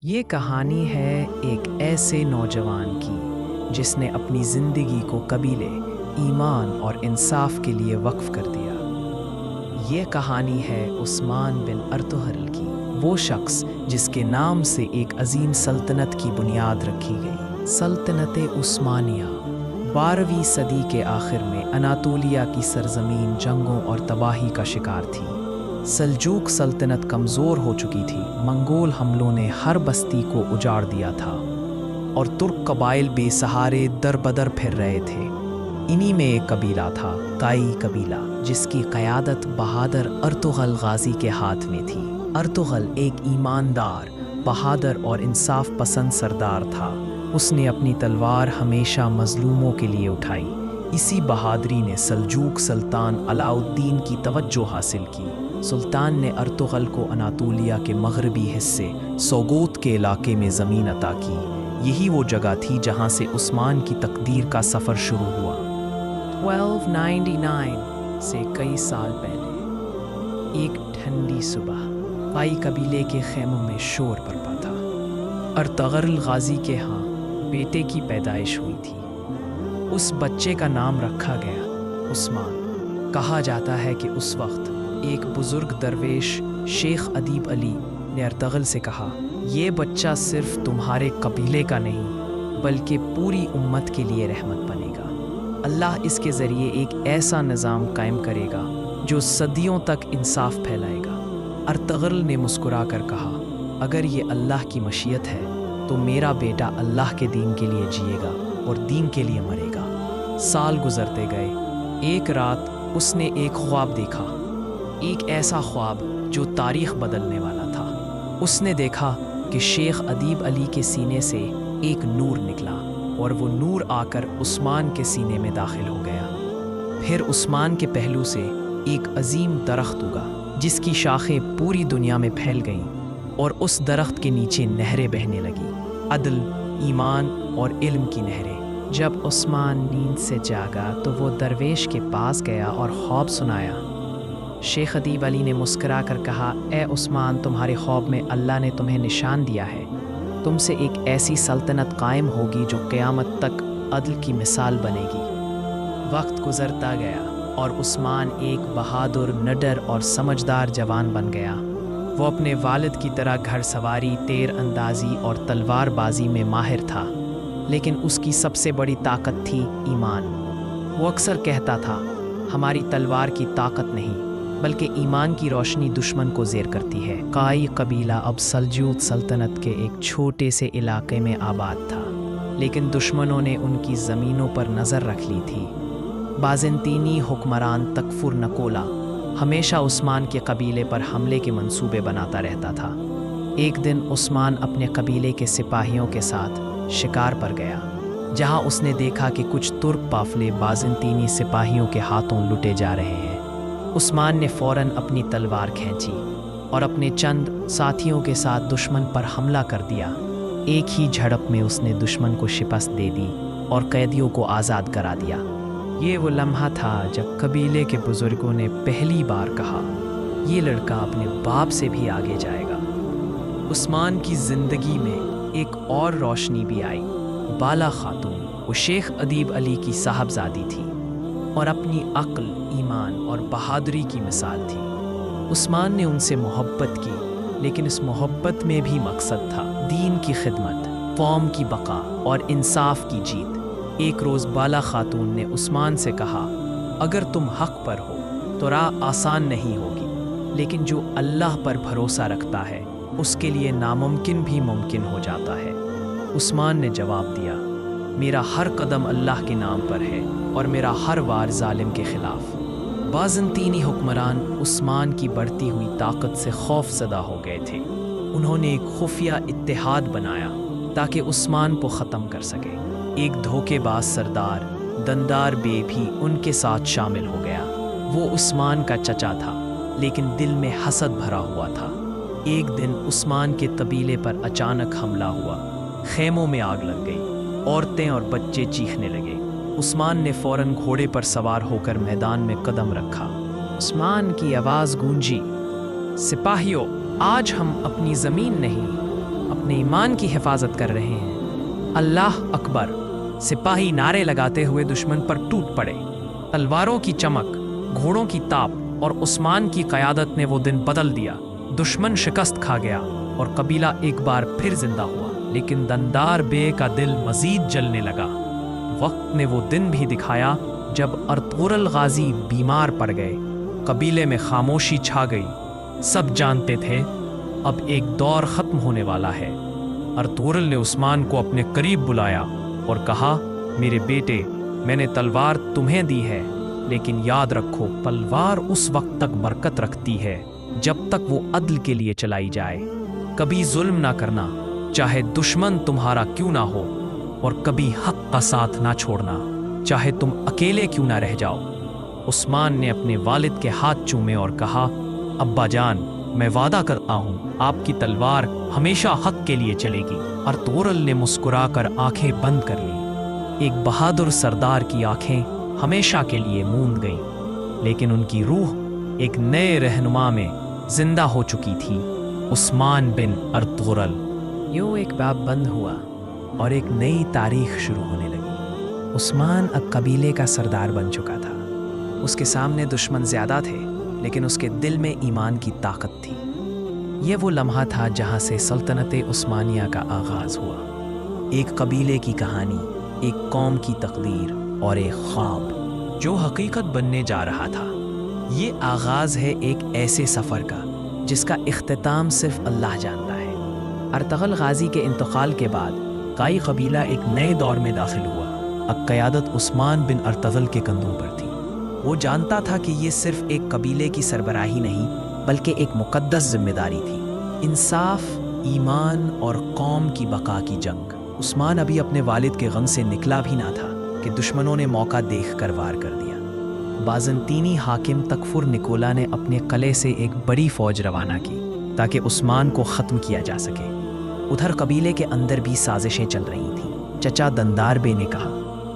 یہ کہانی ہے ایک ایسے نوجوان کی جس نے اپنی زندگی کو قبیلے، ایمان اور انصاف کے لیے وقف کر دیا۔ یہ کہانی ہے عثمان بن ارطغرل کی، وہ شخص جس کے نام سے ایک عظیم سلطنت کی بنیاد رکھی گئی۔ سلطنت عثمانیہ 12ویں صدی کے آخر میں اناطولیہ کی سرزمین جنگوں اور تباہی کا شکار تھی۔ سلجوق سلطنت کمزور ہو چکی تھی، منگول حملوں نے ہر بستی کو اجاڑ دیا تھا اور ترک قبائل بے سہارے در بدر پھر رہے تھے۔ انہی میں ایک قبیلہ تھا، تائی قبیلہ، جس کی قیادت بہادر ارطغرل غازی کے ہاتھ میں تھی۔ ارطغرل ایک ایماندار، بہادر اور انصاف پسند سردار تھا۔ اس نے اپنی تلوار ہمیشہ مظلوموں کے لیے اٹھائی۔ اسی بہادری نے سلجوق سلطان علاء الدین کی توجہ حاصل کی۔ سلطان نے ارطغرل کو اناطولیہ کے مغربی حصے سوگوت کے علاقے میں زمین عطا کی۔ یہی وہ جگہ تھی جہاں سے عثمان کی تقدیر کا سفر شروع ہوا۔ 1299 سے کئی سال پہلے ایک ٹھنڈی صبح تائی قبیلے کے خیموں میں شور برپا تھا۔ ارطغرل غازی کے ہاں بیٹے کی پیدائش ہوئی تھی۔ اس بچے کا نام رکھا گیا عثمان۔ کہا جاتا ہے کہ اس وقت ایک بزرگ درویش شیخ ادیب علی نے ارطغرل سے کہا، یہ بچہ صرف تمہارے قبیلے کا نہیں بلکہ پوری امت کے لیے رحمت بنے گا۔ اللہ اس کے ذریعے ایک ایسا نظام قائم کرے گا جو صدیوں تک انصاف پھیلائے گا۔ ارطغرل نے مسکرا کر کہا، اگر یہ اللہ کی مشیت ہے تو میرا بیٹا اللہ کے دین کے لیے جیے گا اور دین کے لیے مرے گا۔ سال گزرتے گئے۔ ایک رات اس نے ایک خواب دیکھا، ایک ایسا خواب جو تاریخ بدلنے والا تھا۔ اس نے دیکھا کہ شیخ ادیب علی کے سینے سے ایک نور نکلا اور وہ نور آ کر عثمان کے سینے میں داخل ہو گیا۔ پھر عثمان کے پہلو سے ایک عظیم درخت اگا جس کی شاخیں پوری دنیا میں پھیل گئیں، اور اس درخت کے نیچے نہریں بہنے لگیں، عدل، ایمان اور علم کی نہریں۔ جب عثمان نیند سے جاگا تو وہ درویش کے پاس گیا اور خواب سنایا۔ شیخ ادیب علی نے مسکرا کر کہا، اے عثمان، تمہارے خواب میں اللہ نے تمہیں نشان دیا ہے، تم سے ایک ایسی سلطنت قائم ہوگی جو قیامت تک عدل کی مثال بنے گی۔ وقت گزرتا گیا اور عثمان ایک بہادر، نڈر اور سمجھدار جوان بن گیا۔ وہ اپنے والد کی طرح گھڑ سواری، تیر اندازی اور تلوار بازی میں ماہر تھا، لیکن اس کی سب سے بڑی طاقت تھی ایمان۔ وہ اکثر کہتا تھا، ہماری تلوار کی طاقت نہیں بلکہ ایمان کی روشنی دشمن کو زیر کرتی ہے۔ تائی قبیلہ اب سلجوق سلطنت کے ایک چھوٹے سے علاقے میں آباد تھا، لیکن دشمنوں نے ان کی زمینوں پر نظر رکھ لی تھی۔ بازنطینی حکمران تکفر نکولا ہمیشہ عثمان کے قبیلے پر حملے کے منصوبے بناتا رہتا تھا۔ ایک دن عثمان اپنے قبیلے کے سپاہیوں کے ساتھ شکار پر گیا، جہاں اس نے دیکھا کہ کچھ ترک قافلے بازنطینی سپاہیوں کے ہاتھوں لوٹے جا رہے ہیں۔ عثمان نے فوراً اپنی تلوار کھینچی اور اپنے چند ساتھیوں کے ساتھ دشمن پر حملہ کر دیا۔ ایک ہی جھڑپ میں اس نے دشمن کو شکست دے دی اور قیدیوں کو آزاد کرا دیا۔ یہ وہ لمحہ تھا جب قبیلے کے بزرگوں نے پہلی بار کہا، یہ لڑکا اپنے باپ سے بھی آگے جائے گا۔ عثمان کی زندگی میں ایک اور روشنی بھی آئی۔ بالا خاتون، وہ شیخ ادیب علی کی صاحبزادی تھی اور اپنی عقل، ایمان اور بہادری کی مثال تھی۔ عثمان نے ان سے محبت کی، لیکن اس محبت میں بھی مقصد تھا، دین کی خدمت، قوم کی بقا اور انصاف کی جیت۔ ایک روز بالا خاتون نے عثمان سے کہا، اگر تم حق پر ہو تو راہ آسان نہیں ہوگی، لیکن جو اللہ پر بھروسہ رکھتا ہے اس کے لیے ناممکن بھی ممکن ہو جاتا ہے۔ عثمان نے جواب دیا، میرا ہر قدم اللہ کے نام پر ہے اور میرا ہر وار ظالم کے خلاف۔ بازنطینی حکمران عثمان کی بڑھتی ہوئی طاقت سے خوف زدہ ہو گئے تھے۔ انہوں نے ایک خفیہ اتحاد بنایا تاکہ عثمان کو ختم کر سکے۔ ایک دھوکے باز سردار دندار بے بھی ان کے ساتھ شامل ہو گیا۔ وہ عثمان کا چچا تھا، لیکن دل میں حسد بھرا ہوا تھا۔ ایک دن عثمان کے قبیلے پر اچانک حملہ ہوا، خیموں میں آگ لگ گئی، عورتیں اور بچے چیخنے لگے۔ عثمان نے فوراً گھوڑے پر سوار ہو کر میدان میں قدم رکھا۔ عثمان کی آواز گونجی، سپاہیوں، آج ہم اپنی زمین نہیں، अपने ईमान की हिफाजत कर रहे हैं। अल्लाह अकबर। सिपाही नारे लगाते हुए दुश्मन पर टूट पड़े। तलवारों की चमक, घोड़ों की ताप और उस्मान की क़यादत ने वो दिन बदल दिया। दुश्मन शिकस्त खा गया और कबीला एक बार फिर जिंदा हुआ। लेकिन दंदार बे का दिल मजीद जलने लगा। वक्त ने वो दिन भी दिखाया जब अर्तुगरुल गाजी बीमार पड़ गए। कबीले में खामोशी छा गई। सब जानते थे अब एक दौर ख़त्म होने वाला है। अर्तुगरुल ने उस्मान को अपने करीब बुलाया और कहा, मेरे बेटे, मैंने तलवार तुम्हें दी है, लेकिन याद रखो तलवार उस वक्त तक बरकत रखती है जब तक वो अदल के लिए चलाई जाए। कभी जुल्म ना करना, चाहे दुश्मन तुम्हारा क्यों ना हो, और कभी हक का साथ ना छोड़ना, चाहे तुम अकेले क्यों ना रह जाओ। उस्मान ने अपने वालिद के हाथ चूमे और कहा, अब्बा जान, मैं वादा करता हूँ आपकी तलवार हमेशा हक के लिए चलेगी। अर्तुगरुल ने मुस्कुराकर आंखें बंद कर ली। एक बहादुर सरदार की आंखें हमेशा के लिए मूंद गईं, लेकिन उनकी रूह एक नए रहनुमा में जिंदा हो चुकी थी, उस्मान बिन अर्तुगरुल। यूं एक बाब बंद हुआ और एक नई तारीख शुरू होने लगी। उस्मान अब कबीले का सरदार बन चुका था। उसके सामने दुश्मन ज्यादा थे, लेकिन उसके दिल में ईमान की ताकत थी। ये वो लम्हा था जहाँ से सल्तनत उस्मानिया का आगाज़ हुआ। एक कबीले की कहानी, एक कौम की तकदीर और एक ख्वाब जो हकीकत बनने जा रहा था। ये आगाज़ है एक ऐसे सफ़र का जिसका इख्तिताम सिर्फ अल्लाह जानता है। अर्तुगरुल गाजी के इंतकाल के बाद काई कबीला एक नए दौर में दाखिल हुआ। अब क़यादत उस्मान बिन अर्तुगरुल के कंधों पर थी। वो जानता था कि ये सिर्फ एक कबीले की सरबराही नहीं, बल्कि एक मुकद्दस जिम्मेदारी थी। इंसाफ, ईमान और कौम की बका की जंग। उस्मान अभी अपने वालिद के गम से निकला भी ना था कि दुश्मनों ने मौका देख कर वार कर दिया। बाज़ंतीनी हाकिम तकफुर निकोला ने अपने किले से एक बड़ी फौज रवाना की ताकि उस्मान को ख़त्म किया जा सके। उधर कबीले के अंदर भी साजिशें चल रही थीं। चचा दंदार बे ने कहा,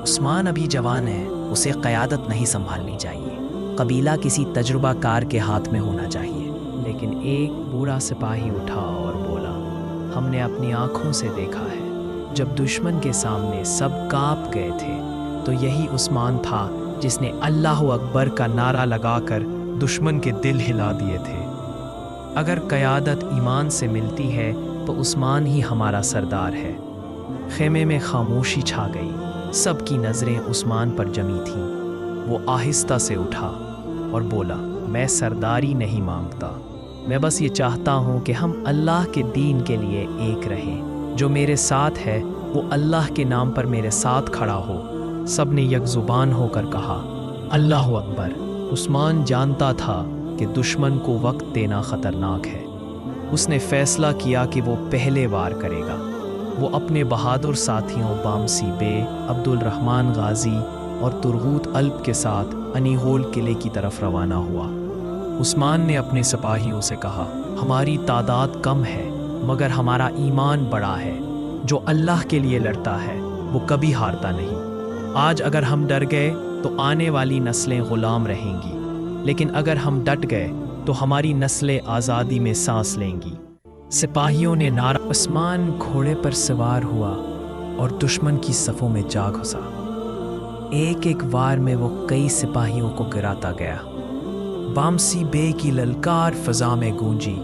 उस्मान अभी जवान है, उसे क़यादत नहीं संभालनी चाहिए। कबीला किसी तजुर्बाकार के हाथ में होना चाहिए। लेकिन एक बूढ़ा सिपाही उठा और बोला, हमने अपनी आँखों से देखा है, जब दुश्मन के सामने सब कांप गए थे तो यही उस्मान था जिसने अल्लाहु अकबर का नारा लगाकर दुश्मन के दिल हिला दिए थे। अगर क़यादत ईमान से मिलती है तो उस्मान ही हमारा सरदार है। खेमे में खामोशी छा गई। सबकी नज़रें उस्मान पर जमी थीं। वो आहिस्ता से उठा और बोला, मैं सरदारी नहीं मांगता, मैं बस ये चाहता हूँ कि हम अल्लाह के दीन के लिए एक रहें। जो मेरे साथ है वो अल्लाह के नाम पर मेरे साथ खड़ा हो। सब ने यकजुबान होकर कहा, अल्लाहु अकबर। उस्मान जानता था कि दुश्मन को वक्त देना ख़तरनाक है। उसने फ़ैसला किया कि वो पहले वार करेगा। वो अपने बहादुर साथियों बामसी बे, अब्दुल रहमान गाजी और तुरगूत अल्प के साथ अनीहोल किले की तरफ रवाना हुआ। उस्मान ने अपने सिपाहियों से कहा, हमारी तादाद कम है मगर हमारा ईमान बड़ा है। जो अल्लाह के लिए लड़ता है वो कभी हारता नहीं। आज अगर हम डर गए तो आने वाली नस्लें ग़ुलाम रहेंगी, लेकिन अगर हम डट गए तो हमारी नस्लें आज़ादी में सांस लेंगी। सिपाहियों ने नारा। उस्मान घोड़े पर सवार हुआ और दुश्मन की सफ़ों में जा घुसा। एक एक वार में वो कई सिपाहियों को गिराता गया। बामसी बे की ललकार फ़ज़ा में गूंजी।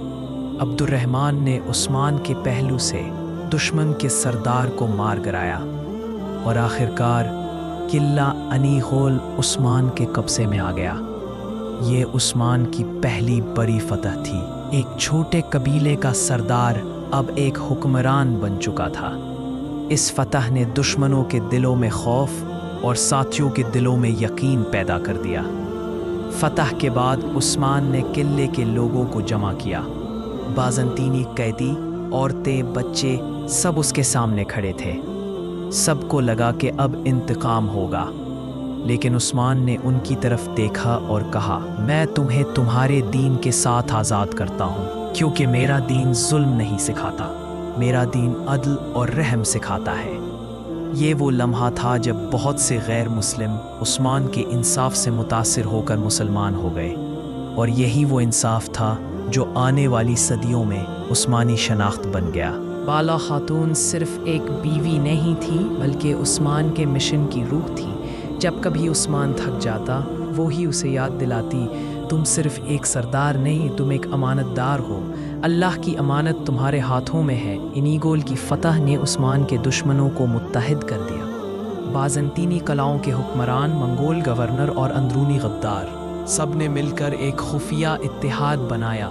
अब्दुर्रहमान ने उस्मान के पहलू से दुश्मन के सरदार को मार गिराया और आखिरकार किला अनीहोल उस्मान के कब्ज़े में आ गया। ये उस्मान की पहली बड़ी फतह थी। एक छोटे कबीले का सरदार अब एक हुक्मरान बन चुका था। इस फतह ने दुश्मनों के दिलों में खौफ और साथियों के दिलों में यकीन पैदा कर दिया। फतह के बाद उस्मान ने किले के लोगों को जमा किया। बाज़ंतीनी कैदी, औरतें, बच्चे सब उसके सामने खड़े थे। सबको लगा कि अब इंतकाम होगा, लेकिन उस्मान ने उनकी तरफ देखा और कहा, मैं तुम्हें तुम्हारे दीन के साथ आज़ाद करता हूँ, क्योंकि मेरा दीन जुल्म नहीं सिखाता, मेरा दीन अदल और रहम सिखाता है। ये वो लम्हा था जब बहुत से गैर मुस्लिम उस्मान के इंसाफ से मुतासिर होकर मुसलमान हो गए, और यही वो इंसाफ था जो आने वाली सदियों में उस्मानी शनाख्त बन गया। बाला खातून सिर्फ एक बीवी नहीं थी बल्कि उस्मान के मिशन की रूह थी। जब कभी उस्मान थक जाता वो ही उसे याद दिलाती, तुम सिर्फ एक सरदार नहीं, तुम एक अमानतदार हो। अल्लाह की अमानत तुम्हारे हाथों में है। इन्हीं गोल की फतह ने उस्मान के दुश्मनों को मुत्तहिद कर दिया। बाज़ंतीनी कलाओं के हुक्मरान, मंगोल गवर्नर और अंदरूनी गद्दार सब ने मिलकर एक खुफिया इत्तेहाद बनाया।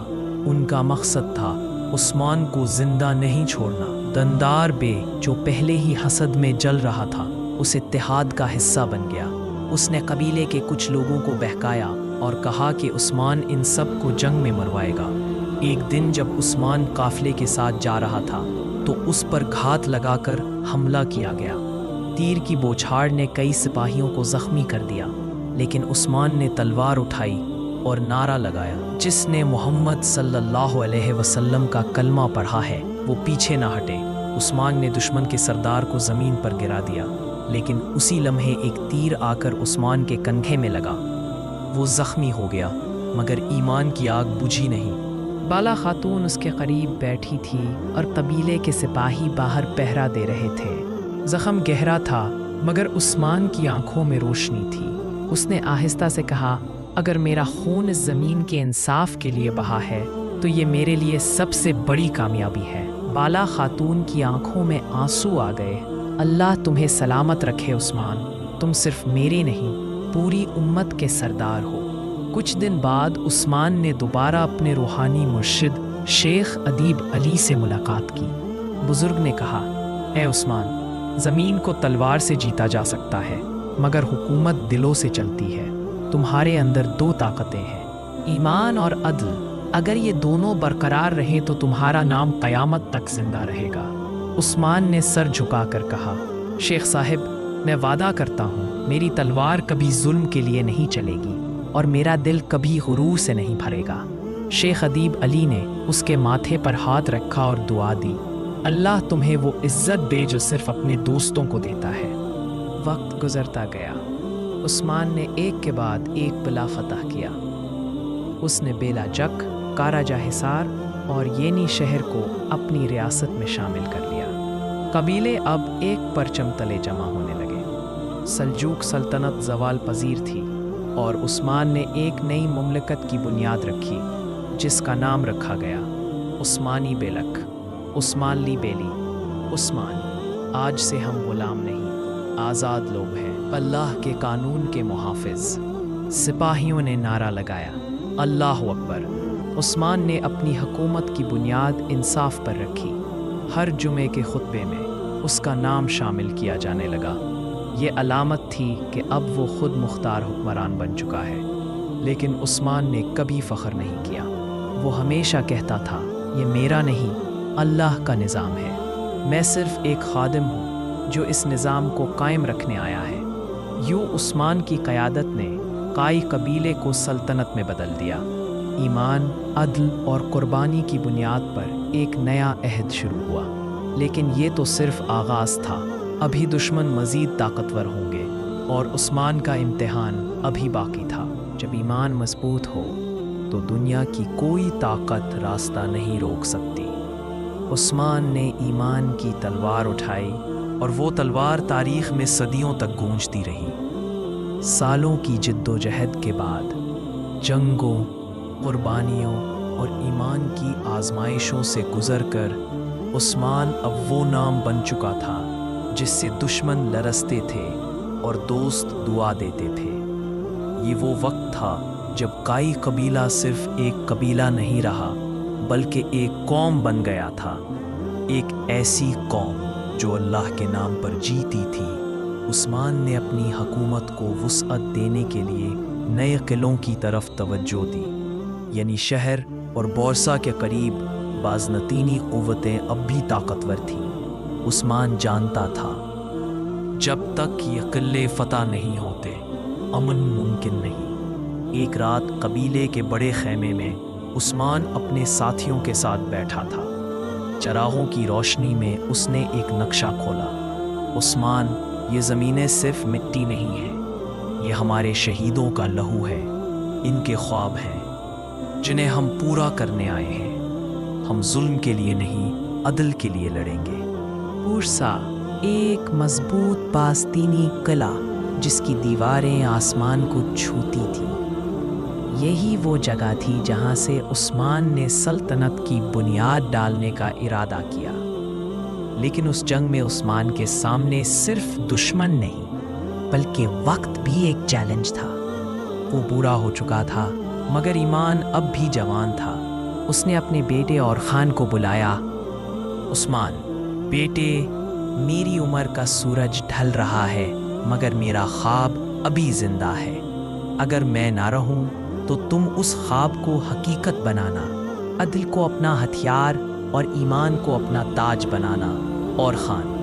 उनका मकसद था उस्मान को जिंदा नहीं छोड़ना। दंदार बे, जो पहले ही हसद में जल रहा था, उस इत्तेहाद का हिस्सा बन गया। उसने कबीले के कुछ लोगों को बहकाया और कहा कि उस्मान इन सब को जंग में मरवाएगा। एक दिन जब उस्मान काफिले के साथ जा रहा था तो उस पर घात लगाकर हमला किया गया। तीर की बौछार ने कई सिपाहियों को जख्मी कर दिया, लेकिन उस्मान ने तलवार उठाई और नारा लगाया, जिसने मोहम्मद सल्लल्लाहु अलैहि वसल्लम का कलमा पढ़ा है वो पीछे ना हटे। उस्मान ने दुश्मन के सरदार को ज़मीन पर गिरा दिया, लेकिन उसी लम्हे एक तीर आकर उस्मान के कंधे में लगा। वो ज़ख्मी हो गया, मगर ईमान की आग बुझी नहीं। बाला खातून उसके करीब बैठी थी और कबीले के सिपाही बाहर पहरा दे रहे थे। ज़ख्म गहरा था, मगर उस्मान की आंखों में रोशनी थी। उसने आहिस्ता से कहा, अगर मेरा खून इस ज़मीन के इंसाफ के लिए बहा है तो ये मेरे लिए सबसे बड़ी कामयाबी है। बाला खातून की आंखों में आंसू आ गए। अल्लाह तुम्हें सलामत रखे उस्मान, तुम सिर्फ मेरे नहीं पूरी उम्मत के सरदार हो। कुछ दिन बाद उस्मान ने दोबारा अपने रूहानी मुर्शिद शेख अदीब अली से मुलाकात की। बुजुर्ग ने कहा, ए उस्मान, ज़मीन को तलवार से जीता जा सकता है, मगर हुकूमत दिलों से चलती है। तुम्हारे अंदर दो ताकतें हैं, ईमान और अदल। अगर ये दोनों बरकरार रहे तो तुम्हारा नाम क़यामत तक जिंदा रहेगा। उस्मान ने सर झुकाकर कहा, शेख साहिब, मैं वादा करता हूँ मेरी तलवार कभी जुल्म के लिए नहीं चलेगी और मेरा दिल कभी गुरूर से नहीं भरेगा। शेख अदीब अली ने उसके माथे पर हाथ रखा और दुआ दी, अल्लाह तुम्हें वो इज्जत दे जो सिर्फ अपने दोस्तों को देता है। वक्त गुजरता गया। उस्मान ने एक के बाद एक किला फतह किया। उसने बेला जक, काराजा हिसार और येनी शहर को अपनी रियासत में शामिल कर लिया। कबीले अब एक परचम तले जमा होने लगे। सल्जूक सल्तनत जवाल पजीर थी और उस्मान ने एक नई मुमलकत की बुनियाद रखी, जिसका नाम रखा गया उस्मानी बेलक, उस्मान ली बेली। उस्मान, आज से हम गुलाम नहीं, आज़ाद लोग हैं, अल्लाह के कानून के मुहाफिज। सिपाहियों ने नारा लगाया, अल्लाह अकबर। उस्मान ने अपनी हुकूमत की बुनियाद इंसाफ पर रखी। हर जुमे के खुतबे में उसका नाम शामिल किया जाने लगा। ये अलामत थी कि अब वो खुद मुख्तार हुक्मरान बन चुका है। लेकिन उस्मान ने कभी फ़ख्र नहीं किया। वो हमेशा कहता था, ये मेरा नहीं, अल्लाह का निज़ाम है। मैं सिर्फ एक खादिम हूँ जो इस निज़ाम को कायम रखने आया है। यूँ उस्मान की क़यादत ने काई कबीले को सल्तनत में बदल दिया। ईमान, अदल और कुर्बानी की बुनियाद पर एक नया अहद शुरू हुआ। लेकिन ये तो सिर्फ आगाज़ था। अभी दुश्मन मज़ीद ताकतवर होंगे और उस्मान का इम्तिहान अभी बाकी था। जब ईमान मजबूत हो तो दुनिया की कोई ताकत रास्ता नहीं रोक सकती। उस्मान ने ईमान की तलवार उठाई और वो तलवार तारीख़ में सदियों तक गूंजती रही। सालों की जिद्दोजहद के बाद, जंगों, कुर्बानियों और ईमान की आजमाइशों से गुज़रकर उस्मान अब वो नाम बन चुका था जिससे दुश्मन लरसते थे और दोस्त दुआ देते थे। ये वो वक्त था जब काई कबीला सिर्फ एक कबीला नहीं रहा, बल्कि एक कौम बन गया था। एक ऐसी कौम जो अल्लाह के नाम पर जीती थी। उस्मान ने अपनी हुकूमत को वुसअत देने के लिए नए किलों की तरफ तवज्जो दी, यानी शहर और बोरसा के करीब बाज़नतीनी क़ुव्वतें अब भी ताकतवर थीं। उस्मान जानता था, जब तक ये किले फतह नहीं होते, अमन मुमकिन नहीं। एक रात कबीले के बड़े खैमे में उस्मान अपने साथियों के साथ बैठा था। चरागों की रोशनी में उसने एक नक्शा खोला। उस्मान, ये ज़मीनें सिर्फ मिट्टी नहीं हैं, ये हमारे शहीदों का लहू है। इनके ख्वाब हैं जिन्हें हम पूरा करने आए हैं। हम जुल्म के लिए नहीं عدل کے لیے لڑیں گے۔ پورسا ایک مضبوط باستینی قلعہ جس کی دیواریں آسمان کو چھوتی تھیں۔ یہی وہ جگہ تھی جہاں سے عثمان نے سلطنت کی بنیاد ڈالنے کا ارادہ کیا۔ لیکن اس جنگ میں عثمان کے سامنے صرف دشمن نہیں بلکہ وقت بھی ایک چیلنج تھا۔ وہ بوڑھا ہو چکا تھا مگر ایمان اب بھی جوان تھا۔ اس نے اپنے بیٹے اور خان کو بلایا۔ عثمان، بیٹے، میری عمر کا سورج ڈھل رہا ہے مگر میرا خواب ابھی زندہ ہے۔ اگر میں نہ رہوں تو تم اس خواب کو حقیقت بنانا، عدل کو اپنا ہتھیار اور ایمان کو اپنا تاج بنانا۔ اور خان،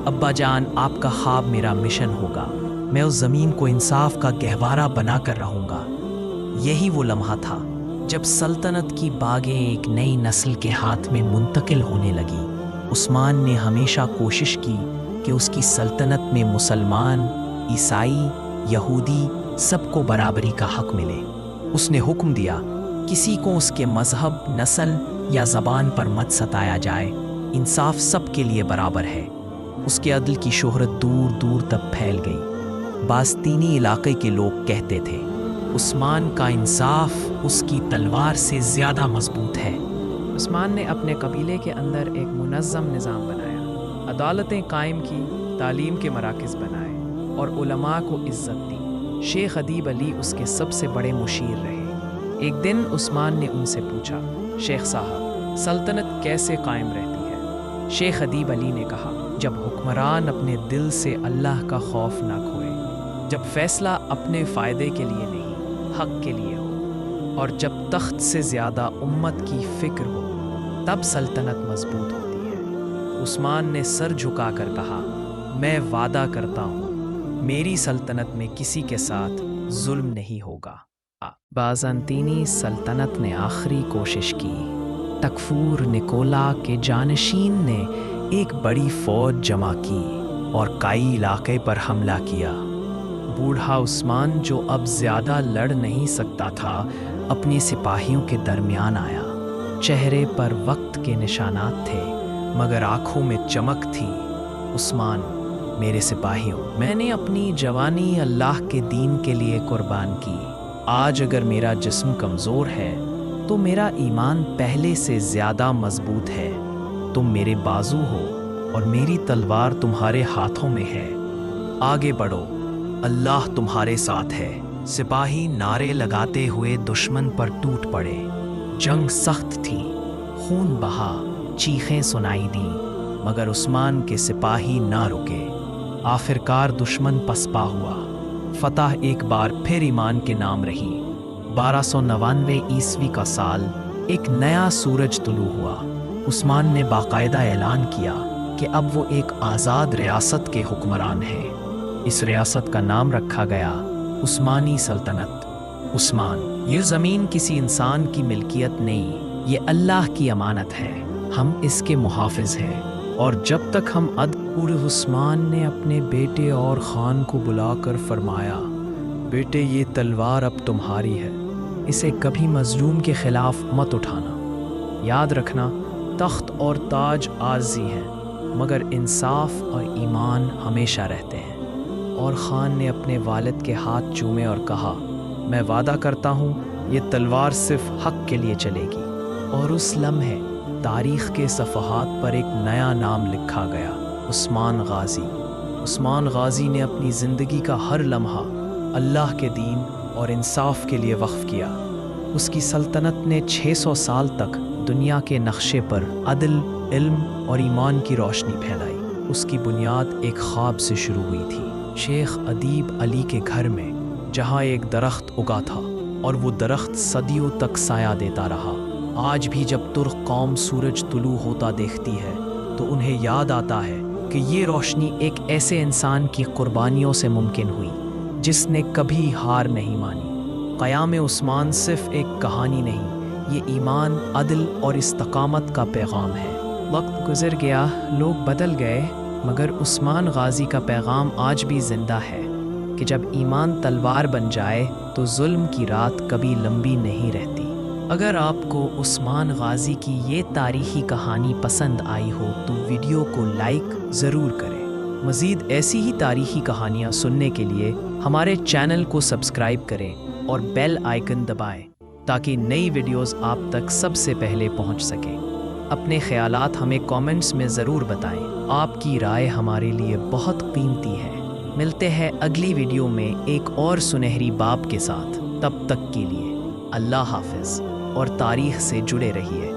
ابا جان، آپ کا خواب میرا مشن ہوگا۔ میں اس زمین کو انصاف کا گہوارہ بنا کر رہوں گا۔ یہی وہ لمحہ تھا جب سلطنت کی باغیں ایک نئی نسل کے ہاتھ میں منتقل ہونے لگی۔ عثمان نے ہمیشہ کوشش کی کہ اس کی سلطنت میں مسلمان، عیسائی، یہودی سب کو برابری کا حق ملے۔ اس نے حکم دیا، کسی کو اس کے مذہب، نسل یا زبان پر مت ستایا جائے، انصاف سب کے لیے برابر ہے۔ اس کے عدل کی شہرت دور دور تک پھیل گئی۔ باستینی علاقے کے لوگ کہتے تھے، عثمان کا انصاف اس کی تلوار سے زیادہ مضبوط ہے۔ عثمان نے اپنے قبیلے کے اندر ایک منظم نظام بنایا، عدالتیں قائم کی، تعلیم کے مراکز بنائے اور علماء کو عزت دی۔ شیخ ادیب علی اس کے سب سے بڑے مشیر رہے۔ ایک دن عثمان نے ان سے پوچھا، شیخ صاحب، سلطنت کیسے قائم رہتی ہے؟ شیخ ادیب علی نے کہا، جب حکمران اپنے دل سے اللہ کا خوف نہ کھوئے، جب فیصلہ اپنے فائدے کے لیے نہیں حق کے لیے ہو، اور جب تخت سے زیادہ امت کی فکر ہو، تب سلطنت مضبوط ہوتی ہے۔ عثمان نے سر جھکا کر کہا، میں وعدہ کرتا ہوں میری سلطنت میں کسی کے ساتھ ظلم نہیں ہوگا۔ بازنطینی سلطنت نے آخری کوشش کی۔ تکفور نکولا کے جانشین نے ایک بڑی فوج جمع کی اور کائی علاقے پر حملہ کیا۔ بوڑھا عثمان، جو اب زیادہ لڑ نہیں سکتا تھا، اپنے سپاہیوں کے درمیان آیا۔ چہرے پر وقت کے نشانات تھے مگر آنکھوں میں چمک تھی۔ عثمان، میرے سپاہیوں، میں نے اپنی جوانی اللہ کے دین کے لیے قربان کی۔ آج اگر میرا جسم کمزور ہے تو میرا ایمان پہلے سے زیادہ مضبوط ہے۔ تم میرے بازو ہو اور میری تلوار تمہارے ہاتھوں میں ہے۔ آگے بڑھو، اللہ تمہارے ساتھ ہے۔ سپاہی نعرے لگاتے ہوئے دشمن پر ٹوٹ پڑے۔ جنگ سخت تھی، خون بہا، چیخیں سنائی دیں مگر عثمان کے سپاہی نہ رکے۔ آخرکار دشمن پسپا ہوا۔ فتح ایک بار پھر ایمان کے نام رہی۔ 1299 عیسوی کا سال، ایک نیا سورج طلوع ہوا۔ عثمان نے باقاعدہ اعلان کیا کہ اب وہ ایک آزاد ریاست کے حکمران ہیں۔ اس ریاست کا نام رکھا گیا عثمانی سلطنت۔ عثمان، یہ زمین کسی انسان کی ملکیت نہیں، یہ اللہ کی امانت ہے۔ ہم اس کے محافظ ہیں اور جب تک ہم بوڑھے عثمان نے اپنے بیٹے اور خان کو بلا کر فرمایا، بیٹے، یہ تلوار اب تمہاری ہے، اسے کبھی مظلوم کے خلاف مت اٹھانا۔ یاد رکھنا، تخت اور تاج عارضی ہیں مگر انصاف اور ایمان ہمیشہ رہتے ہیں۔ اور خان نے اپنے والد کے ہاتھ چومے اور کہا، میں وعدہ کرتا ہوں یہ تلوار صرف حق کے لیے چلے گی۔ اور اس لمحے تاریخ کے صفحات پر ایک نیا نام لکھا گیا، عثمان غازی۔ عثمان غازی نے اپنی زندگی کا ہر لمحہ اللہ کے دین اور انصاف کے لیے وقف کیا۔ اس کی سلطنت نے 600 سال تک دنیا کے نقشے پر عدل، علم اور ایمان کی روشنی پھیلائی۔ اس کی بنیاد ایک خواب سے شروع ہوئی تھی، شیخ ادیب علی کے گھر میں، جہاں ایک درخت اگا تھا اور وہ درخت صدیوں تک سایہ دیتا رہا۔ آج بھی جب ترک قوم سورج طلوع ہوتا دیکھتی ہے تو انہیں یاد آتا ہے کہ یہ روشنی ایک ایسے انسان کی قربانیوں سے ممکن ہوئی جس نے کبھی ہار نہیں مانی۔ قیام عثمان صرف ایک کہانی نہیں، یہ ایمان، عدل اور استقامت کا پیغام ہے۔ وقت گزر گیا، لوگ بدل گئے مگر عثمان غازی کا پیغام آج بھی زندہ ہے کہ جب ایمان تلوار بن جائے تو ظلم کی رات کبھی لمبی نہیں رہتی۔ اگر آپ کو عثمان غازی کی یہ تاریخی کہانی پسند آئی ہو تو ویڈیو کو لائک ضرور کریں۔ مزید ایسی ہی تاریخی کہانیاں سننے کے لیے ہمارے چینل کو سبسکرائب کریں اور بیل آئیکن دبائیں تاکہ نئی ویڈیوز آپ تک سب سے پہلے پہنچ سکیں۔ اپنے خیالات ہمیں کامنٹس میں ضرور بتائیں، آپ کی رائے ہمارے لیے بہت قیمتی ہے۔ ملتے ہیں اگلی ویڈیو میں ایک اور سنہری باب کے ساتھ، تب تک کے لیے اللہ حافظ اور تاریخ سے جڑے رہیے۔